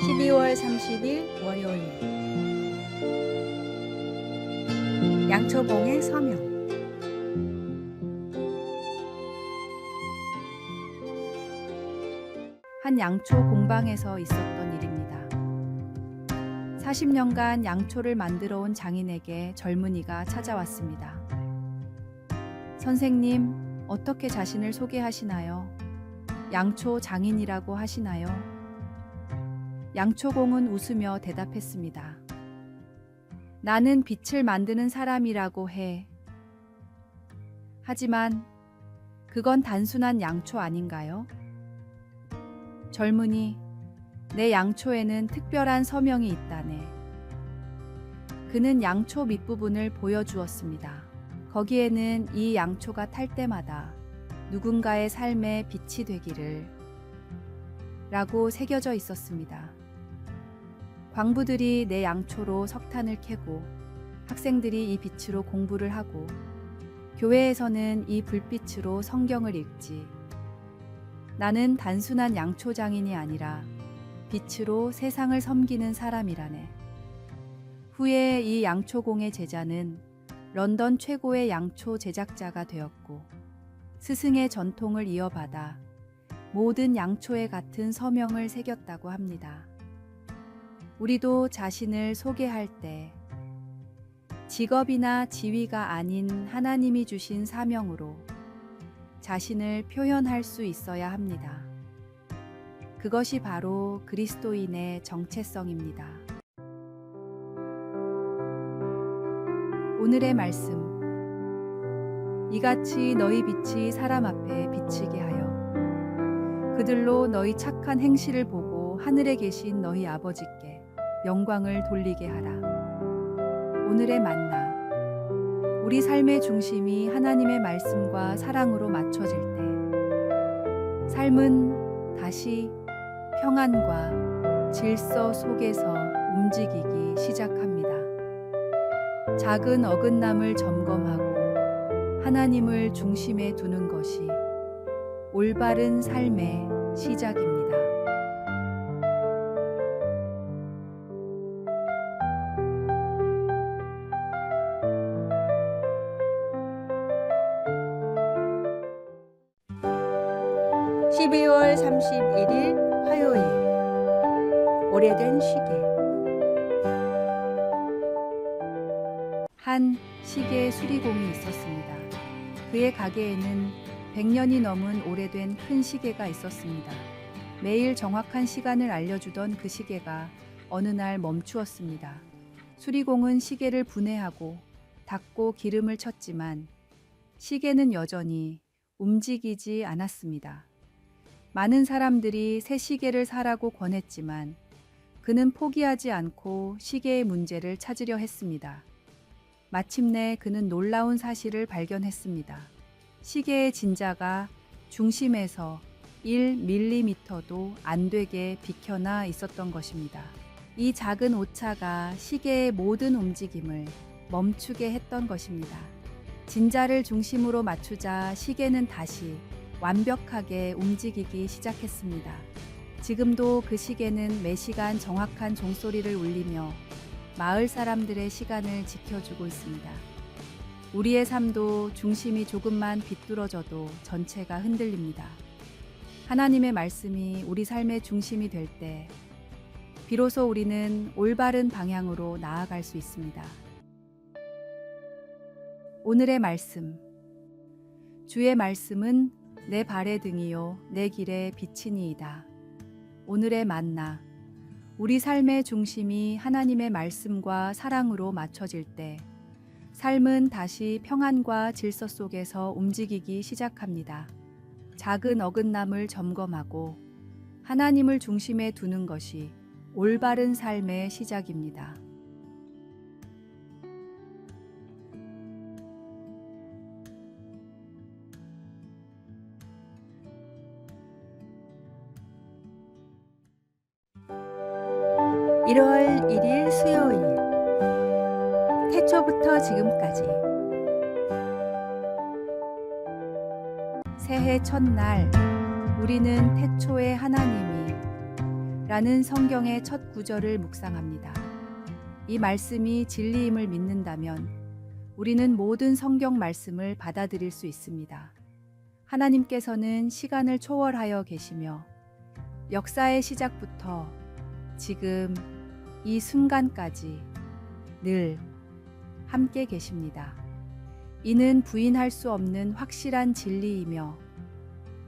12월 30일 월요일 양초봉의 서명. 한 양초 공방에서 있었던 일입니다. 40년간 양초를 만들어 온 장인에게 젊은이가 찾아왔습니다. 선생님, 어떻게 자신을 소개하시나요? 양초 장인이라고 하시나요? 양초공은 웃으며 대답했습니다. 나는 빛을 만드는 사람이라고 해. 하지만 그건 단순한 양초 아닌가요? 젊은이, 내 양초에는 특별한 서명이 있다네. 그는 양초 밑부분을 보여주었습니다. 거기에는 이 양초가 탈 때마다 누군가의 삶에 빛이 되기를 라고 새겨져 있었습니다. 광부들이 내 양초로 석탄을 캐고 학생들이 이 빛으로 공부를 하고 교회에서는 이 불빛으로 성경을 읽지. 나는 단순한 양초 장인이 아니라 빛으로 세상을 섬기는 사람이라네. 후에 이 양초공의 제자는 런던 최고의 양초 제작자가 되었고 스승의 전통을 이어받아 모든 양초에 같은 서명을 새겼다고 합니다. 우리도 자신을 소개할 때 직업이나 지위가 아닌 하나님이 주신 사명으로 자신을 표현할 수 있어야 합니다. 그것이 바로 그리스도인의 정체성입니다. 오늘의 말씀. 이같이 너희 빛이 사람 앞에 비치게 하여 그들로 너희 착한 행실을 보고 하늘에 계신 너희 아버지께 영광을 돌리게 하라. 오늘의 만나. 우리 삶의 중심이 하나님의 말씀과 사랑으로 맞춰질 때 삶은 다시 평안과 질서 속에서 움직이기 시작합니다. 작은 어긋남을 점검하고 하나님을 중심에 두는 것이 올바른 삶의 시작입니다. (12월 31일) 화요일. 오래된 시계. 한 시계 수리공이 있었습니다. 그의 가게에는 100년이 넘은 오래된 큰 시계가 있었습니다. 매일 정확한 시간을 알려주던 그 시계가 어느 날 멈추었습니다. 수리공은 시계를 분해하고 닦고 기름을 쳤지만 시계는 여전히 움직이지 않았습니다. 많은 사람들이 새 시계를 사라고 권했지만 그는 포기하지 않고 시계의 문제를 찾으려 했습니다. 마침내 그는 놀라운 사실을 발견했습니다. 시계의 진자가 중심에서 1mm도 안 되게 비켜나 있었던 것입니다. 이 작은 오차가 시계의 모든 움직임을 멈추게 했던 것입니다. 진자를 중심으로 맞추자 시계는 다시 완벽하게 움직이기 시작했습니다. 지금도 그 시계는 매시간 정확한 종소리를 울리며 마을 사람들의 시간을 지켜주고 있습니다. 우리의 삶도 중심이 조금만 비뚤어져도 전체가 흔들립니다. 하나님의 말씀이 우리 삶의 중심이 될 때 비로소 우리는 올바른 방향으로 나아갈 수 있습니다. 오늘의 말씀. 주의 말씀은 내 발의 등이요 내 길의 빛이니이다. 오늘의 만나. 우리 삶의 중심이 하나님의 말씀과 사랑으로 맞춰질 때 삶은 다시 평안과 질서 속에서 움직이기 시작합니다. 작은 어긋남을 점검하고 하나님을 중심에 두는 것이 올바른 삶의 시작입니다. 1월 1일 수요일 태초부터 지금까지 새해 첫날 우리는 태초에 하나님이 라는 성경의 첫 구절을 묵상합니다. 이 말씀이 진리임을 믿는다면 우리는 모든 성경 말씀을 받아들일 수 있습니다. 하나님께서는 시간을 초월하여 계시며 역사의 시작부터 지금 이 순간까지 늘 함께 계십니다. 이는 부인할 수 없는 확실한 진리이며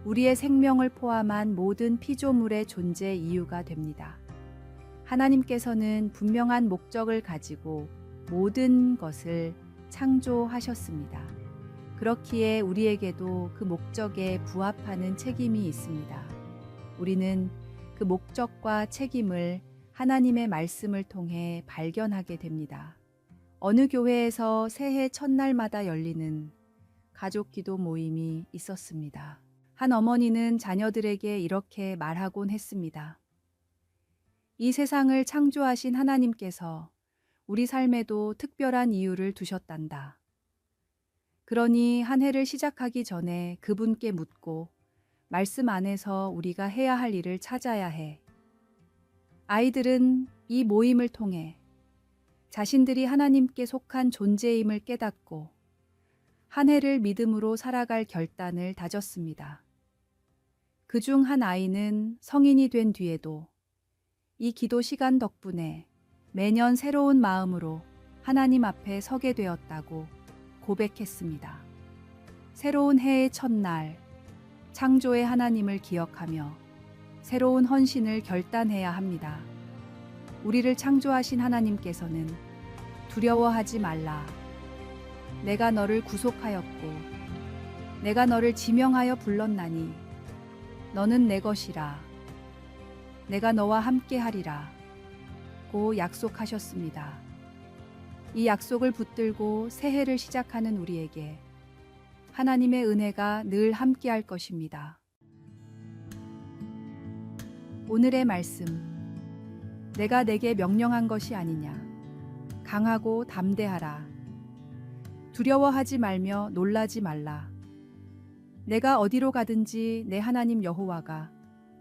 우리의 생명을 포함한 모든 피조물의 존재 이유가 됩니다. 하나님께서는 분명한 목적을 가지고 모든 것을 창조하셨습니다. 그렇기에 우리에게도 그 목적에 부합하는 책임이 있습니다. 우리는 그 목적과 책임을 하나님의 말씀을 통해 발견하게 됩니다. 어느 교회에서 새해 첫날마다 열리는 가족 기도 모임이 있었습니다. 한 어머니는 자녀들에게 이렇게 말하곤 했습니다. 이 세상을 창조하신 하나님께서 우리 삶에도 특별한 이유를 두셨단다. 그러니 한 해를 시작하기 전에 그분께 묻고 말씀 안에서 우리가 해야 할 일을 찾아야 해. 아이들은 이 모임을 통해 자신들이 하나님께 속한 존재임을 깨닫고 한 해를 믿음으로 살아갈 결단을 다졌습니다. 그중 한 아이는 성인이 된 뒤에도 이 기도 시간 덕분에 매년 새로운 마음으로 하나님 앞에 서게 되었다고 고백했습니다. 새로운 해의 첫날, 창조의 하나님을 기억하며 새로운 헌신을 결단해야 합니다. 우리를 창조하신 하나님께서는 두려워하지 말라. 내가 너를 구속하였고 내가 너를 지명하여 불렀나니 너는 내 것이라. 내가 너와 함께 하리라 고 약속하셨습니다. 이 약속을 붙들고 새해를 시작하는 우리에게 하나님의 은혜가 늘 함께할 것입니다. 오늘의 말씀, 내가 내게 명령한 것이 아니냐. 강하고 담대하라. 두려워하지 말며 놀라지 말라. 내가 어디로 가든지 내 하나님 여호와가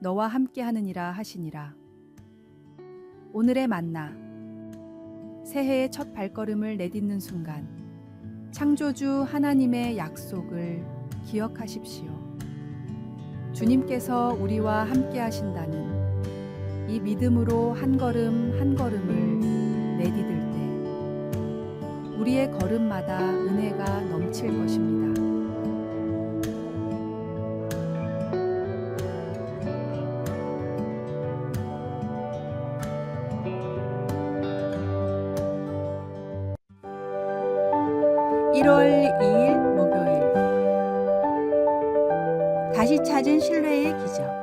너와 함께하느니라 하시니라. 오늘의 만나, 새해의 첫 발걸음을 내딛는 순간 창조주 하나님의 약속을 기억하십시오. 주님께서 우리와 함께 하신다는 이 믿음으로 한 걸음 한 걸음을 내디딜 때 우리의 걸음마다 은혜가 넘칠 것입니다. (1월 2일) 목요일 다시 찾은 신뢰의 기적.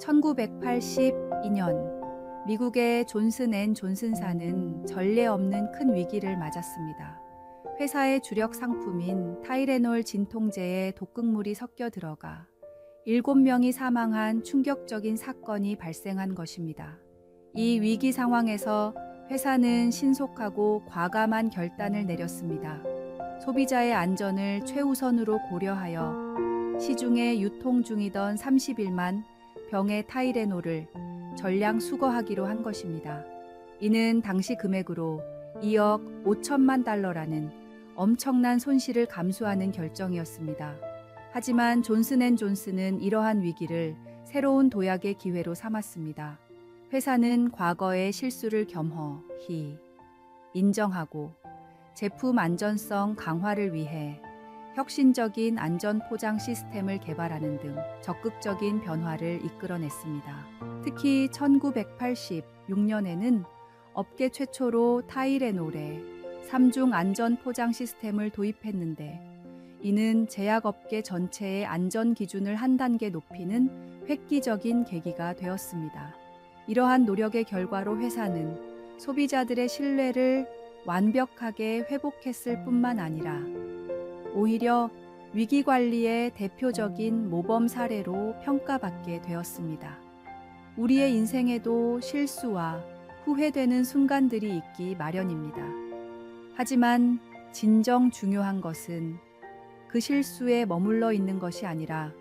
1982년 미국의 존슨 앤 존슨사는 전례 없는 큰 위기를 맞았습니다. 회사의 주력 상품인 타이레놀 진통제에 독극물이 섞여 들어가 7명이 사망한 충격적인 사건이 발생한 것입니다. 이 위기 상황에서 회사는 신속하고 과감한 결단을 내렸습니다. 소비자의 안전을 최우선으로 고려하여 시중에 유통 중이던 31만 병의 타이레놀을 전량 수거하기로 한 것입니다. 이는 당시 금액으로 2억 5천만 달러라는 엄청난 손실을 감수하는 결정이었습니다. 하지만 존슨앤존슨은 이러한 위기를 새로운 도약의 기회로 삼았습니다. 회사는 과거의 실수를 겸허히 인정하고 제품 안전성 강화를 위해 혁신적인 안전 포장 시스템을 개발하는 등 적극적인 변화를 이끌어냈습니다. 특히 1986년에는 업계 최초로 타이레놀에 3중 안전 포장 시스템을 도입했는데 이는 제약업계 전체의 안전 기준을 한 단계 높이는 획기적인 계기가 되었습니다. 이러한 노력의 결과로 회사는 소비자들의 신뢰를 완벽하게 회복했을 뿐만 아니라 오히려 위기 관리의 대표적인 모범 사례로 평가받게 되었습니다. 우리의 인생에도 실수와 후회되는 순간들이 있기 마련입니다. 하지만 진정 중요한 것은 그 실수에 머물러 있는 것이 아니라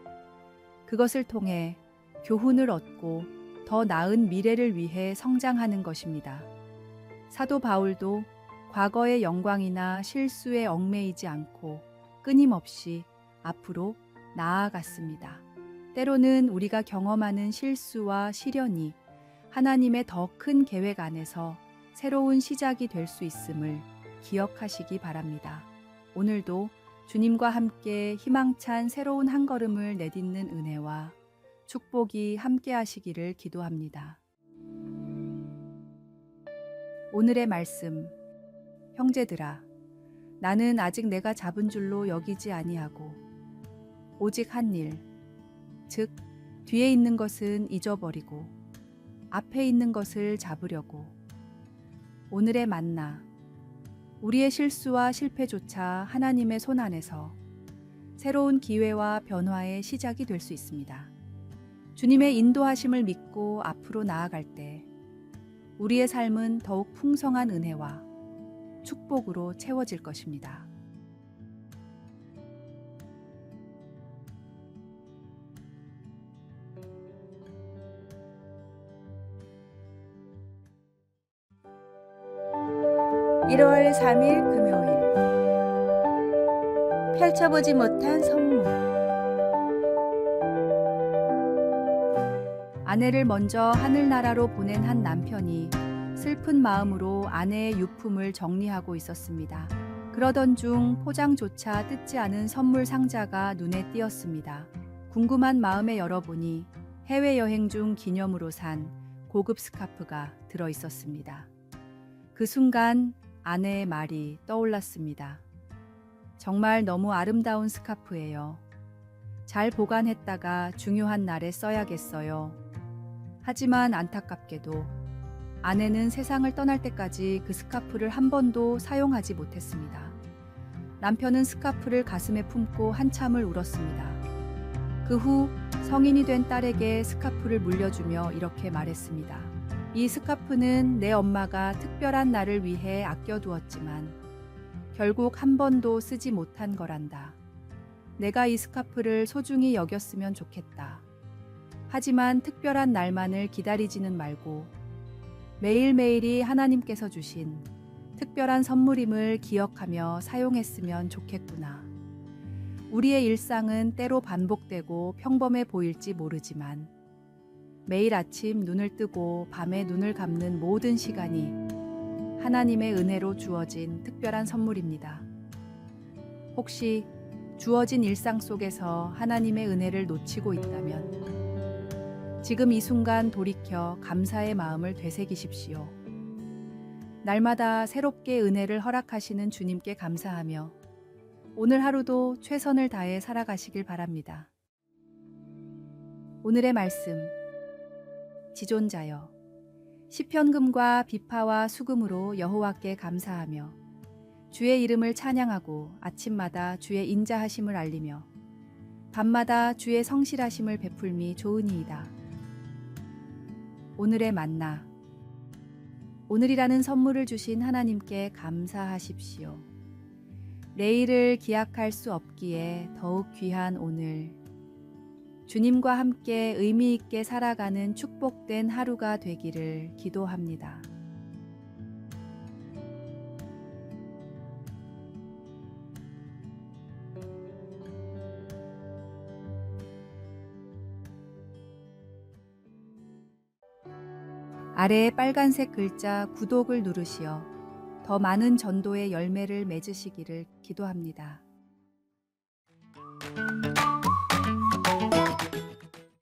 그것을 통해 교훈을 얻고 더 나은 미래를 위해 성장하는 것입니다. 사도 바울도 과거의 영광이나 실수에 얽매이지 않고 끊임없이 앞으로 나아갔습니다. 때로는 우리가 경험하는 실수와 시련이 하나님의 더 큰 계획 안에서 새로운 시작이 될 수 있음을 기억하시기 바랍니다. 오늘도 주님과 함께 희망찬 새로운 한 걸음을 내딛는 은혜와 축복이 함께 하시기를 기도합니다. 오늘의 말씀. 형제들아, 나는 아직 내가 잡은 줄로 여기지 아니하고 오직 한 일, 즉 뒤에 있는 것은 잊어버리고 앞에 있는 것을 잡으려고. 오늘의 만나. 우리의 실수와 실패조차 하나님의 손 안에서 새로운 기회와 변화의 시작이 될 수 있습니다. 주님의 인도하심을 믿고 앞으로 나아갈 때 우리의 삶은 더욱 풍성한 은혜와 축복으로 채워질 것입니다. (1월 3일) 금요일. 펼쳐보지 못한 선물. 아내를 먼저 하늘나라로 보낸 한 남편이 슬픈 마음으로 아내의 유품을 정리하고 있었습니다. 그러던 중 포장조차 뜯지 않은 선물 상자가 눈에 띄었습니다. 궁금한 마음에 열어보니 해외여행 중 기념으로 산 고급 스카프가 들어 있었습니다. 그 순간 아내의 말이 떠올랐습니다. 정말 너무 아름다운 스카프예요. 잘 보관했다가 중요한 날에 써야겠어요. 하지만 안타깝게도 아내는 세상을 떠날 때까지 그 스카프를 한 번도 사용하지 못했습니다. 남편은 스카프를 가슴에 품고 한참을 울었습니다. 그 후 성인이 된 딸에게 스카프를 물려주며 이렇게 말했습니다. 이 스카프는 내 엄마가 특별한 날을 위해 아껴두었지만 결국 한 번도 쓰지 못한 거란다. 내가 이 스카프를 소중히 여겼으면 좋겠다. 하지만 특별한 날만을 기다리지는 말고 매일매일이 하나님께서 주신 특별한 선물임을 기억하며 사용했으면 좋겠구나. 우리의 일상은 때로 반복되고 평범해 보일지 모르지만 매일 아침 눈을 뜨고 밤에 눈을 감는 모든 시간이 하나님의 은혜로 주어진 특별한 선물입니다. 혹시 주어진 일상 속에서 하나님의 은혜를 놓치고 있다면 지금 이 순간 돌이켜 감사의 마음을 되새기십시오. 날마다 새롭게 은혜를 허락하시는 주님께 감사하며 오늘 하루도 최선을 다해 살아가시길 바랍니다. 오늘의 말씀. 지존자여, 시편금과 비파와 수금으로 여호와께 감사하며 주의 이름을 찬양하고 아침마다 주의 인자하심을 알리며 밤마다 주의 성실하심을 베풀미 좋으니이다. 오늘의 만나. 오늘이라는 선물을 주신 하나님께 감사하십시오. 내일을 기약할 수 없기에 더욱 귀한 오늘, 주님과 함께 의미 있게 살아가는 축복된 하루가 되기를 기도합니다. 아래에 빨간색 글자 구독을 누르시어 더 많은 전도의 열매를 맺으시기를 기도합니다.